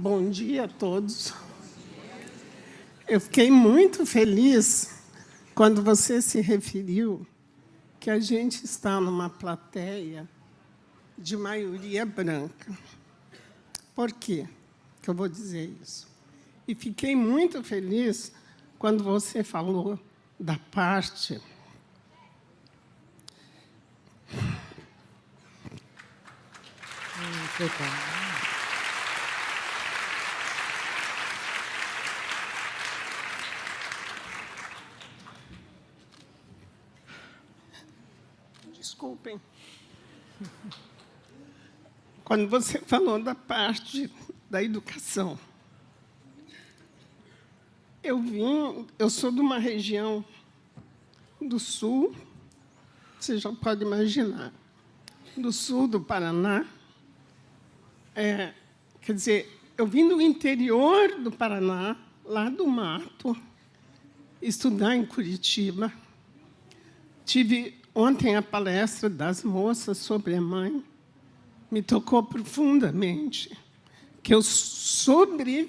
Bom dia a todos. Eu fiquei muito feliz quando você se referiu que a gente está numa plateia de maioria branca. Por quê que eu vou dizer isso? E fiquei muito feliz quando você falou da parte Desculpem. Quando você falou da parte da educação, eu sou de uma região do sul, você já pode imaginar, do sul do Paraná. Quer dizer, eu vim do interior do Paraná, lá do mato, estudar em Curitiba. Tive ontem a palestra das moças sobre a mãe. Me tocou profundamente, que eu sobrevivi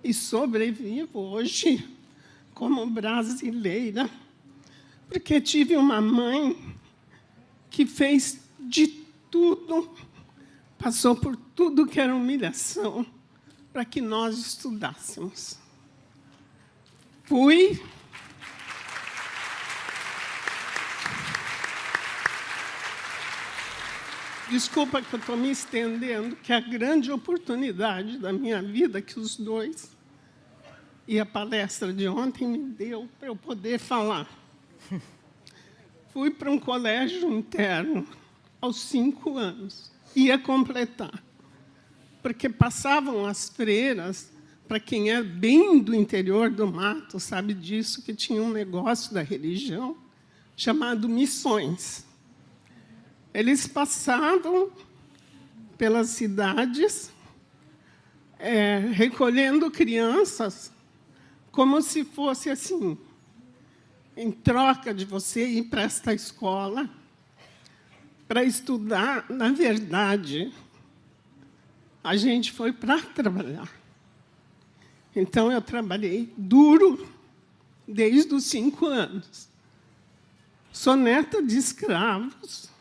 e sobrevivo hoje como brasileira, porque tive uma mãe que fez de tudo, passou por tudo que era humilhação para que nós estudássemos. Desculpa que eu estou me estendendo, que é a grande oportunidade da minha vida que os dois e a palestra de ontem me deu para eu poder falar. Fui para um colégio interno aos 5 anos, ia completar, porque passavam as freiras, para quem é bem do interior do mato, sabe disso, que tinha um negócio da religião chamado missões. Eles passavam pelas cidades, recolhendo crianças, como se fosse assim, em troca de você ir para esta escola, para estudar. Na verdade, a gente foi para trabalhar. Então, eu trabalhei duro desde os 5 anos. Sou neta de escravos.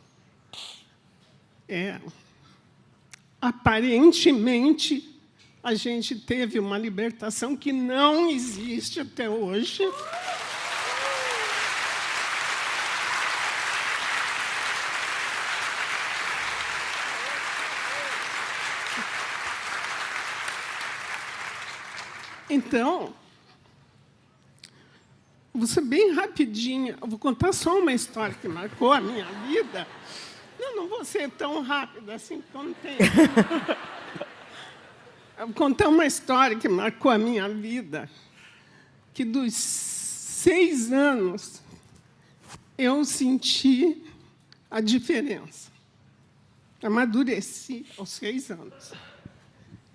Aparentemente, a gente teve uma libertação que não existe até hoje. Então, vou ser bem rapidinha. Eu vou contar só uma história que marcou a minha vida. Não vou ser tão rápida assim, porque eu não tenho. Eu vou contar uma história que marcou a minha vida, que dos 6 anos eu senti a diferença. Amadureci aos 6 anos.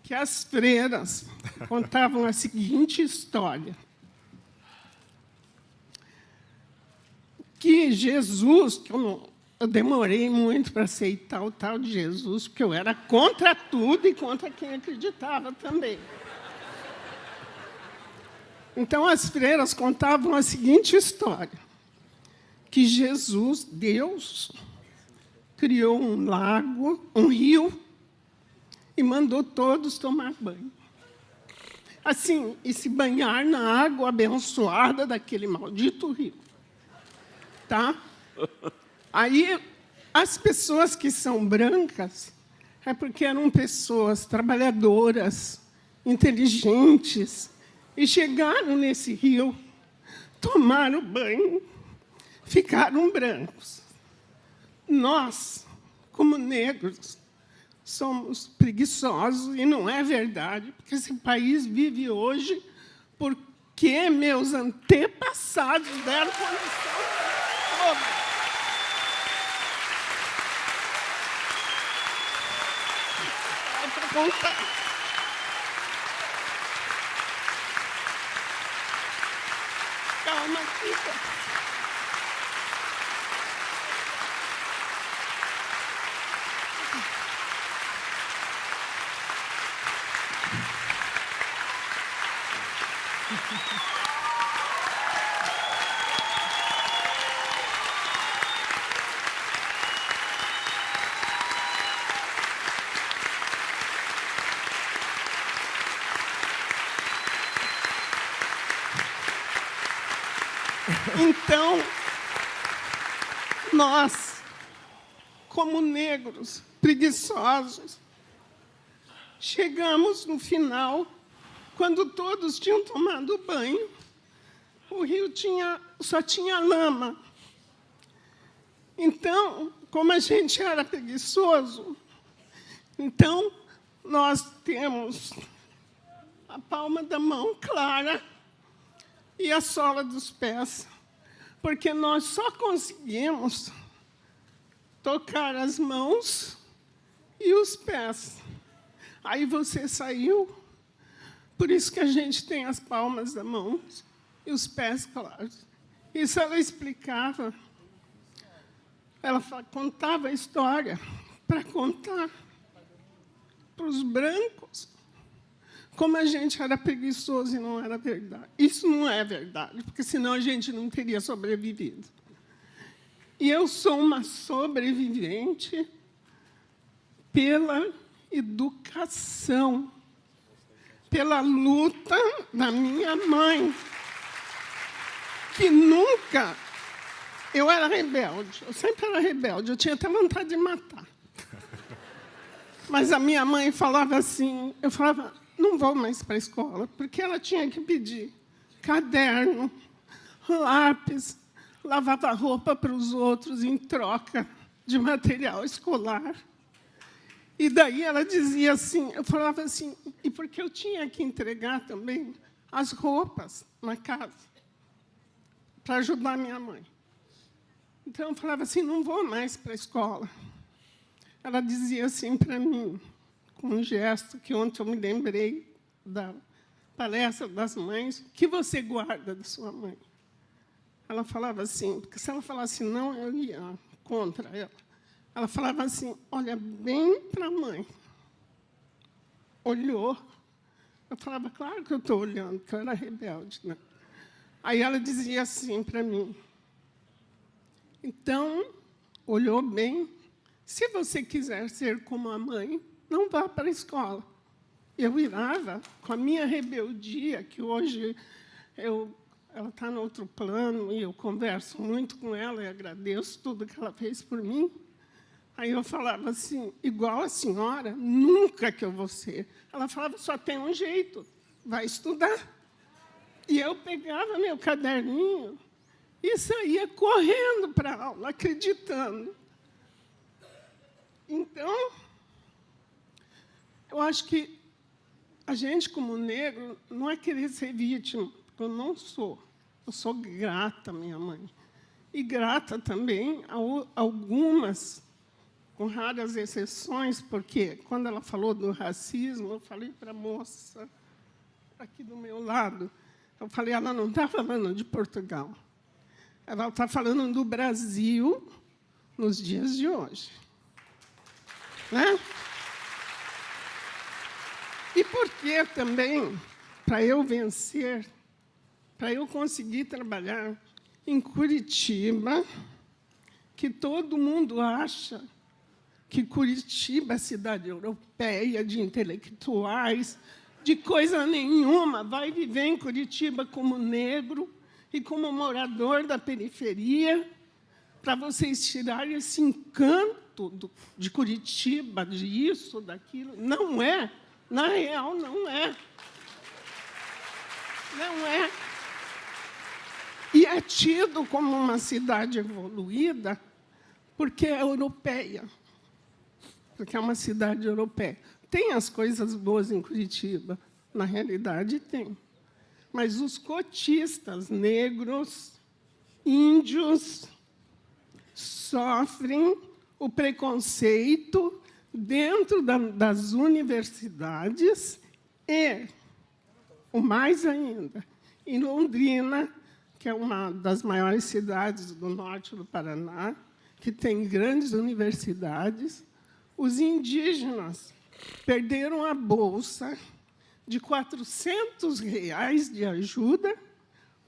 Que as freiras contavam a seguinte história. Que Jesus, que eu demorei muito para aceitar o tal de Jesus, porque eu era contra tudo e contra quem acreditava também. Então, as freiras contavam a seguinte história, que Jesus, Deus, criou um lago, um rio, e mandou todos tomar banho. Assim, e se banhar na água abençoada daquele maldito rio. Tá? Aí, as pessoas que são brancas é porque eram pessoas trabalhadoras, inteligentes, e chegaram nesse rio, tomaram banho, ficaram brancos. Nós, como negros, somos preguiçosos, e não é verdade, porque esse país vive hoje porque meus antepassados deram condição toda. Contar. Calma, fica. Então, nós, como negros preguiçosos, chegamos no final, quando todos tinham tomado banho, o rio só tinha lama. Então, como a gente era preguiçoso, então nós temos a palma da mão clara e a sola dos pés, porque nós só conseguimos tocar as mãos e os pés. Aí você saiu, por isso que a gente tem as palmas da mão e os pés claros. Isso ela explicava, ela contava a história para contar para os brancos como a gente era preguiçoso e não era verdade. Isso não é verdade, porque senão a gente não teria sobrevivido. E eu sou uma sobrevivente pela educação, pela luta da minha mãe, que nunca... Eu era rebelde, eu sempre era rebelde, eu tinha até vontade de matar. Mas a minha mãe falava assim, eu falava, não vou mais para a escola, porque ela tinha que pedir caderno, lápis, lavava roupa para os outros em troca de material escolar. E daí ela dizia assim, eu falava assim, e porque eu tinha que entregar também as roupas na casa, para ajudar minha mãe. Então eu falava assim, não vou mais para a escola. Ela dizia assim para mim, com um gesto que ontem eu me lembrei da palestra das mães, o que você guarda da sua mãe? Ela falava assim, porque se ela falasse não, eu ia contra ela. Ela falava assim, olha bem para a mãe. Olhou. Eu falava, claro que eu estou olhando, porque eu era rebelde, né? Aí ela dizia assim para mim, então, olhou bem, se você quiser ser como a mãe, não vá para a escola. Eu virava com a minha rebeldia, que hoje ela está no outro plano, e eu converso muito com ela e agradeço tudo que ela fez por mim. Aí eu falava assim, igual a senhora, nunca que eu vou ser. Ela falava, só tem um jeito, vai estudar. E eu pegava meu caderninho e saía correndo para a aula, acreditando. Então, eu acho que a gente, como negro, não é querer ser vítima, porque eu não sou. Eu sou grata à minha mãe. E grata também a algumas, com raras exceções, porque, quando ela falou do racismo, eu falei para a moça aqui do meu lado, eu falei, ela não está falando de Portugal. Ela está falando do Brasil nos dias de hoje. Né? E por que também, para eu vencer, para eu conseguir trabalhar em Curitiba, que todo mundo acha que Curitiba é cidade europeia, de intelectuais, de coisa nenhuma, vai viver em Curitiba como negro e como morador da periferia, para vocês tirarem esse encanto de Curitiba, disso, daquilo. Não é. Na real, não é. Não é. E é tido como uma cidade evoluída porque é europeia, porque é uma cidade europeia. Tem as coisas boas em Curitiba, na realidade tem. Mas os cotistas negros, índios, sofrem o preconceito dentro das universidades e, o mais ainda, em Londrina, que é uma das maiores cidades do norte do Paraná, que tem grandes universidades, os indígenas perderam a bolsa de R$ 400 de ajuda,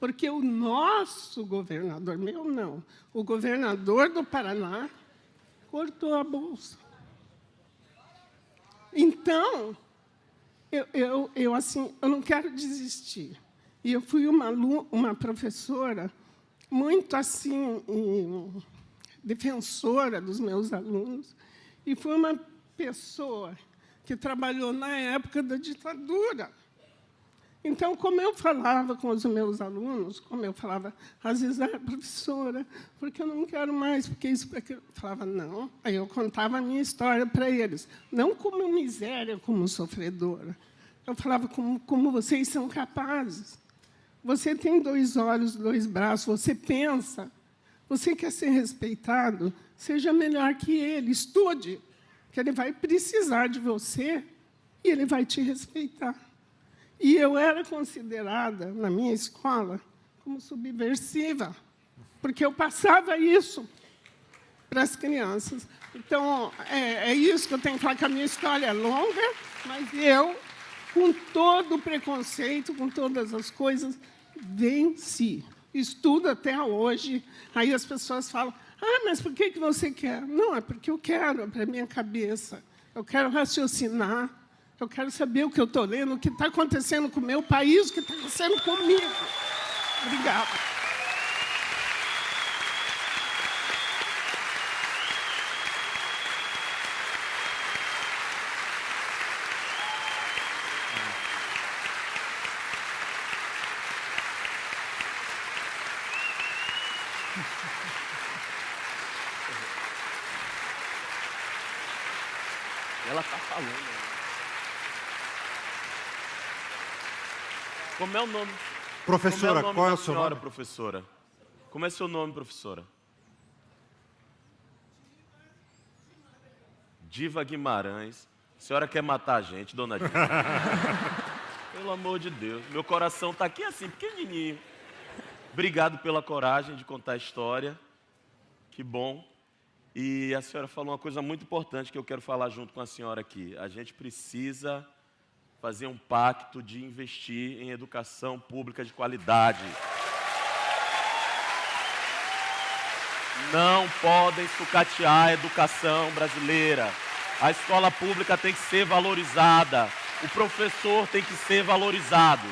porque o nosso governador, meu não, o governador do Paraná, cortou a bolsa. Então, eu não quero desistir. E eu fui uma professora muito assim, defensora dos meus alunos, e fui uma pessoa que trabalhou na época da ditadura. Então, como eu falava com os meus alunos, como eu falava, às vezes, professora, porque eu não quero mais, porque isso, porque eu falava, não. Aí eu contava a minha história para eles, não como miséria, como sofredora. Eu falava como vocês são capazes. Você tem 2 olhos, 2 braços, você pensa, você quer ser respeitado, seja melhor que ele, estude, que ele vai precisar de você e ele vai te respeitar. E eu era considerada, na minha escola, como subversiva, porque eu passava isso para as crianças. Então, é isso que eu tenho que falar, que a minha história é longa, mas eu, com todo o preconceito, com todas as coisas, venci. Estudo até hoje. Aí as pessoas falam, mas por que você quer? Não, é porque eu quero, é para a minha cabeça. Eu quero raciocinar, eu quero saber o que eu estou lendo, o que está acontecendo com o meu país, o que está acontecendo comigo. Obrigada. Ela está falando. Como é o nome? Professora, qual é o seu nome? Professora? Como é seu nome, professora? Diva Guimarães. A senhora quer matar a gente, dona Diva? Pelo amor de Deus. Meu coração está aqui assim, pequenininho. Obrigado pela coragem de contar a história. Que bom. E a senhora falou uma coisa muito importante que eu quero falar junto com a senhora aqui. A gente precisa fazer um pacto de investir em educação pública de qualidade. Não podem sucatear a educação brasileira. A escola pública tem que ser valorizada. O professor tem que ser valorizado.